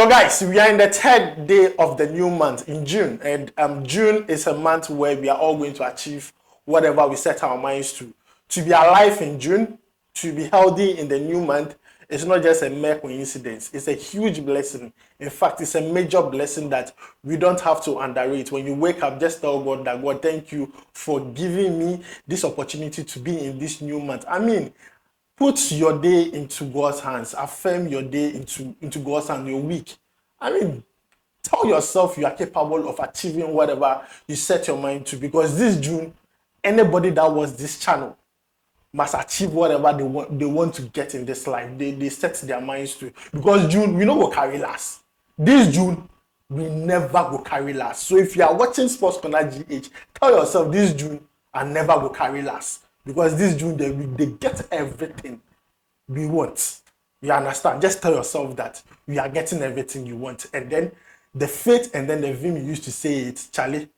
So guys, we are in the 3rd day of the new month in June, and June is a month where we are all going to achieve whatever we set our minds to. To be alive in June, to be healthy in the new month, it's not just a mere coincidence. It's a huge blessing. In fact, it's a major blessing that we don't have to underrate. When you wake up, just tell God that, God, thank you for giving me this opportunity to be in this new month. I mean, put your day into God's hands. Affirm your day into God's hands, your week. I mean, tell yourself you are capable of achieving whatever you set your mind to. Because this June, anybody that was this channel must achieve whatever they want to get in this life. They set their minds to. Because June, we no go carry last. This June, we never go carry last. So if you are watching Sports Corner GH, tell yourself this June, I never go carry last. Because this June, they get everything we want. You understand? Just tell yourself that you are getting everything you want. And then the faith and then the vim you used to say it, Charlie, it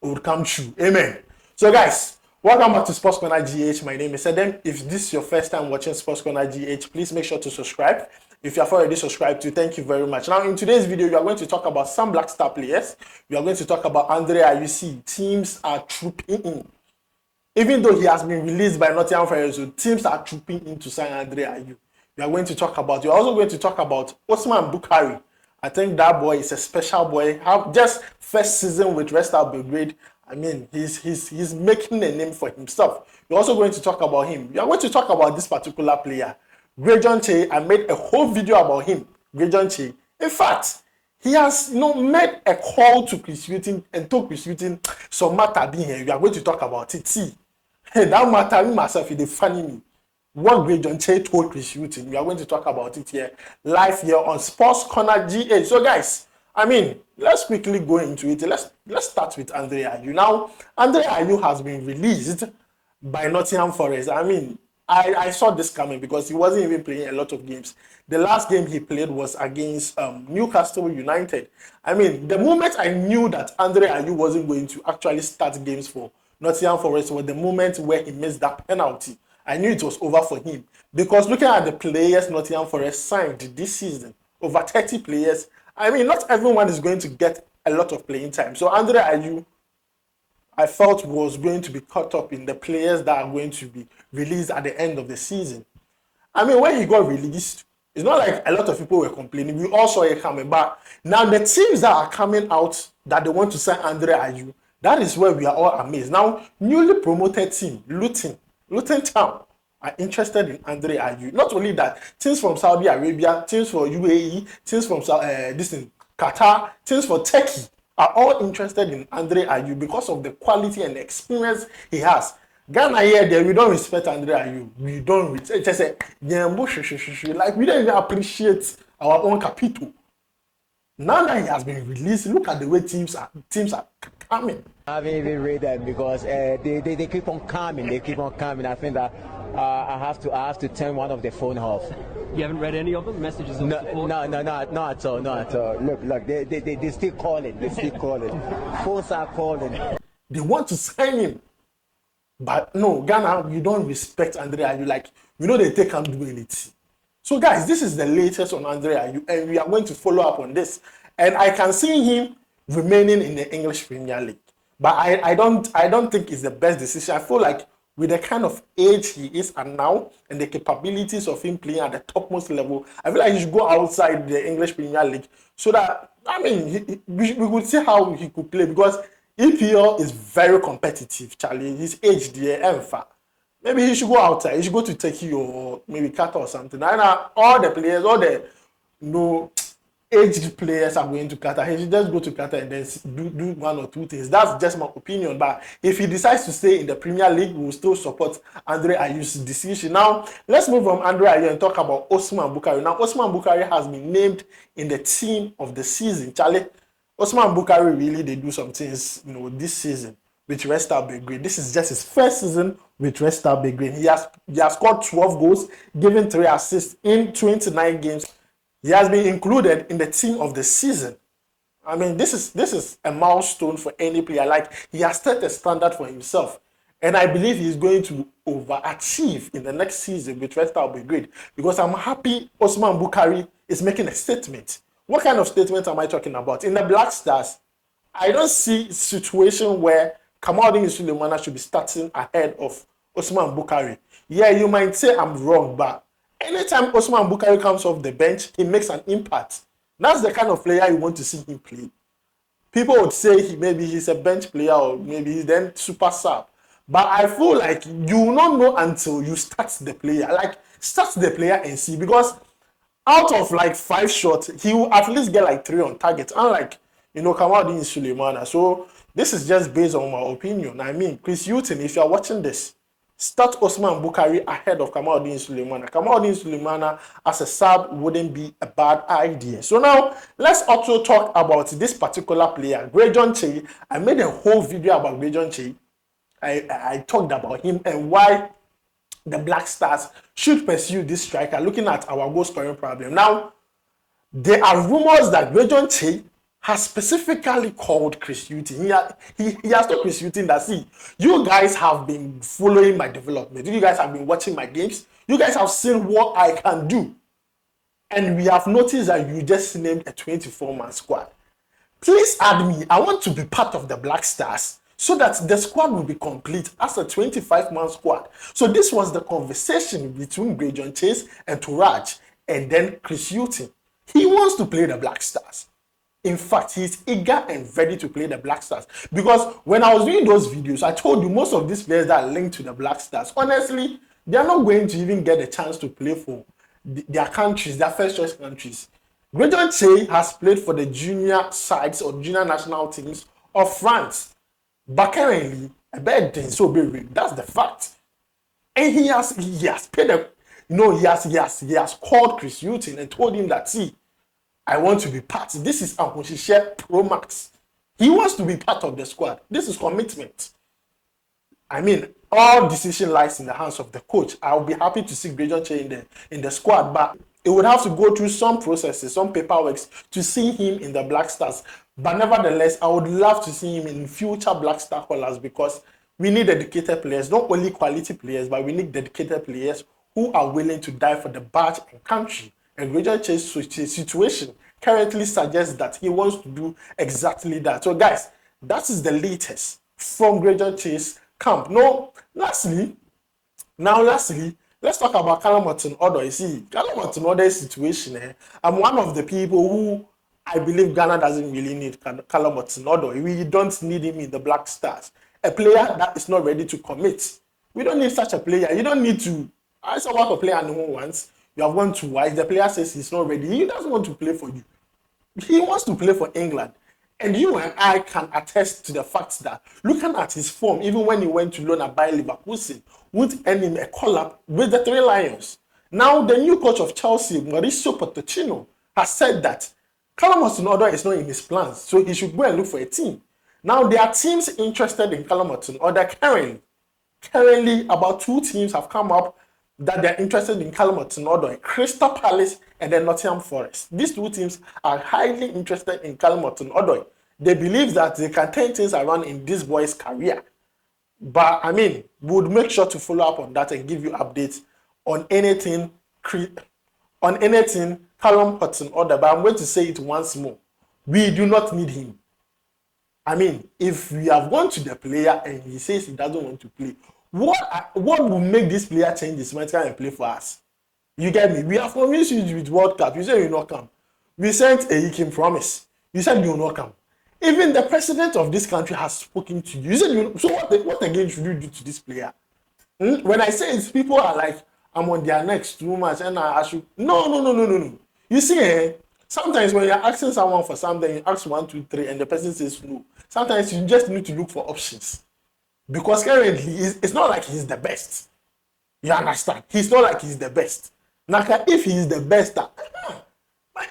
would come true. Amen. So guys, welcome back to Sports Corner GH. My name is Adam. If this is your first time watching Sports Corner GH, please make sure to subscribe. If you have already subscribed to, thank you very much. Now, in today's video, we are going to talk about some Black Star players. We are going to talk about Ayew. Teams are trooping in. Even though he has been released by Nottingham Forest, so teams are trooping in to sign Ayew. We are going to talk about. We're also going to talk about Osman Bukari. I think that boy is a special boy. Just first season with Red Star Belgrade. I mean, he's making a name for himself. We're also going to talk about him. We are going to talk about this particular player, grejohn. I made a whole video about him, grejohn. In fact, he has made a call to Chris Hughton and told Chris Hughton some matter being here. We are going to talk about it. See, that matter, me myself, it is funny me. What grejohn told Chris Hughton. We are going to talk about it here, live here on Sports Corner GH. So guys, I mean, let's quickly go into it. Let's start with Ayew. Now, Ayew has been released by Nottingham Forest. I mean, I saw this coming because he wasn't even playing a lot of games. The last game he played was against Newcastle United. I mean, the moment I knew that Ayew wasn't going to actually start games for Nottingham Forest was the moment where he missed that penalty. I knew it was over for him. Because looking at the players Nottingham Forest signed this season, over 30 players, I mean, not everyone is going to get a lot of playing time. So Ayew, I felt, was going to be caught up in the players that are going to be released at the end of the season. I mean, when he got released, it's not like a lot of people were complaining. We all saw it coming back. Now, the teams that are coming out that they want to sign Ayew, that is where we are all amazed. Now, newly promoted team, Luton Town, are interested in Ayew. Not only that, teams from Saudi Arabia, teams for UAE, teams from Qatar, teams for Turkey are all interested in Ayew because of the quality and the experience he has. Ghana here, there we don't respect Ayew. We don't just say like we don't even appreciate our own capital. Now that he has been released, look at the way teams are coming. I haven't even read them because they keep on coming. They keep on coming. I think that I have to turn one of the phone off. You haven't read any of them? Messages of support? No, not at all. Look, they still calling. They still calling. Phones are calling. They want to sign him, but no, Ghana, we don't respect Ayew. Like, we know they take him doing it. So guys, this is the latest on Ayew, and we are going to follow up on this. And I can see him remaining in the English Premier League, but I don't think it's the best decision. I feel like with the kind of age he is and now, and the capabilities of him playing at the topmost level, I feel like he should go outside the English Premier League so that, I mean, we could see how he could play, because EPL is very competitive, Charlie. His age there, maybe he should go outside. He should go to Turkey or maybe Qatar or something. And all the players, all the aged players are going to Qatar. He should just go to Qatar and then do one or two things. That's just my opinion. But if he decides to stay in the Premier League, we will still support Ayew's decision. Now, let's move from Ayew and talk about Osman Bukari. Now, Osman Bukari has been named in the team of the season. Charlie, Osman Bukari really, they do some things, this season with Red Star Belgrade. This is just his first season with Red Star Belgrade. He has scored 12 goals, given 3 assists in 29 games. He has been included in the team of the season. I mean, this is a milestone for any player. Like, he has set a standard for himself. And I believe he's going to overachieve in the next season with Red Star Belgrade, because I'm happy Osman Bukari is making a statement What kind of statement am I talking about? In the Black Stars, I don't see a situation where Kamaldeen Sulemana should be starting ahead of Osman Bukari. Yeah, you might say I'm wrong, but anytime Osman Bukari comes off the bench, he makes an impact. That's the kind of player you want to see him play. People would say maybe he's a bench player or maybe he's then super sub. But I feel like you will not know until you start the player. Like, start the player and see. Because out of like 5 shots, he will at least get like 3 on target. Unlike, Kamaldeen Sulemana. So, this is just based on my opinion. I mean, Chris Hughton, if you are watching this, start Osman Bukari ahead of Kamaldeen Sulemana. Kamaldeen Sulemana as a sub wouldn't be a bad idea. So now, let's also talk about this particular player, grejohn. I made a whole video about grejohn. I talked about him and why the Black Stars should pursue this striker, looking at our goal scoring problem. Now, there are rumors that grejohn has specifically called Chris Hughton. He has told Chris Hughton that, see, you guys have been following my development. You guys have been watching my games. You guys have seen what I can do. And we have noticed that you just named a 24-man squad. Please add me. I want to be part of the Black Stars so that the squad will be complete as a 25-man squad. So this was the conversation between grejohn and Touraj and then Chris Hughton. He wants to play the Black Stars. In fact, he's eager and ready to play the Black Stars. Because when I was doing those videos, I told you most of these players that are linked to the Black Stars, honestly, they are not going to even get a chance to play for their countries, their first choice countries. grejohn has played for the junior sides or junior national teams of France. But currently, that's the fact. And he has paid he has called Chris Hughton and told him that, see, I want to be part. This is Ahoshishe Pro Max. He wants to be part of the squad. This is commitment. I mean, all decision lies in the hands of the coach. I will be happy to see grejohn in the squad, but it would have to go through some processes, some paperwork to see him in the Black Stars. But nevertheless, I would love to see him in future Black Star callers because we need dedicated players, not only quality players, but we need dedicated players who are willing to die for the badge and country. And grejohn's situation currently suggests that he wants to do exactly that. So guys, that is the latest from grejohn's camp. Lastly, let's talk about Callum Hudson-Odoi. See, Callum Hudson-Odoi's situation, I'm one of the people who I believe Ghana doesn't really need Callum Hudson-Odoi. We don't need him in the Black Stars. A player that is not ready to commit. We don't need such a player. You don't need to. I saw what a player no one wants. You have gone twice. The player says he's not ready. He doesn't want to play for you. He wants to play for England. And you and I can attest to the fact that looking at his form, even when he went to loan at Bayer Leverkusen, would end him a call-up with the Three Lions. Now, the new coach of Chelsea, Mauricio Pochettino, has said that Callum Hudson-Odoi is not in his plans, so he should go and look for a team. Now, there are teams interested in Callum Hudson-Odoi currently. About 2 teams have come up that they're interested in Callum Hudson-Odoi, Crystal Palace and then Nottingham Forest. These 2 teams are highly interested in Callum Hudson-Odoi. They believe that they can turn things around in this boy's career. But I mean, we would make sure to follow up on that and give you updates on anything Callum Hudson-Odoi. But I'm going to say it once more. We do not need him. I mean, if we have gone to the player and he says he doesn't want to play, what will make this player change his mind and play for us? You get me? We have convinced you with World Cup. You said you will not come. We sent a Yikim promise. You said you will not come. Even the president of this country has spoken to you. You said you. So what again should you do to this player? When I say it, people are like, I'm on their necks too much, and I should. No. You see, sometimes when you're asking someone for something, you ask 1, 2, 3, and the person says no. Sometimes you just need to look for options. Because currently, it's not like he's the best. You understand? He's not like he's the best. Now, if he's the best, but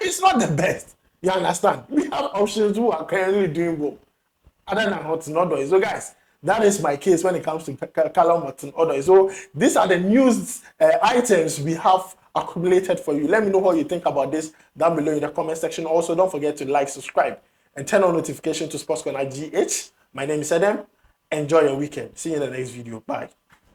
he's not the best. You understand? We have options who are currently doing well. Other than Hudson-Odoi. So, guys, that is my case when it comes to Callum Hudson-Odoi. So, these are the news items we have accumulated for you. Let me know what you think about this down below in the comment section. Also, don't forget to like, subscribe, and turn on notification to Sports Corner GH. My name is Adam. Enjoy your weekend. See you in the next video. Bye.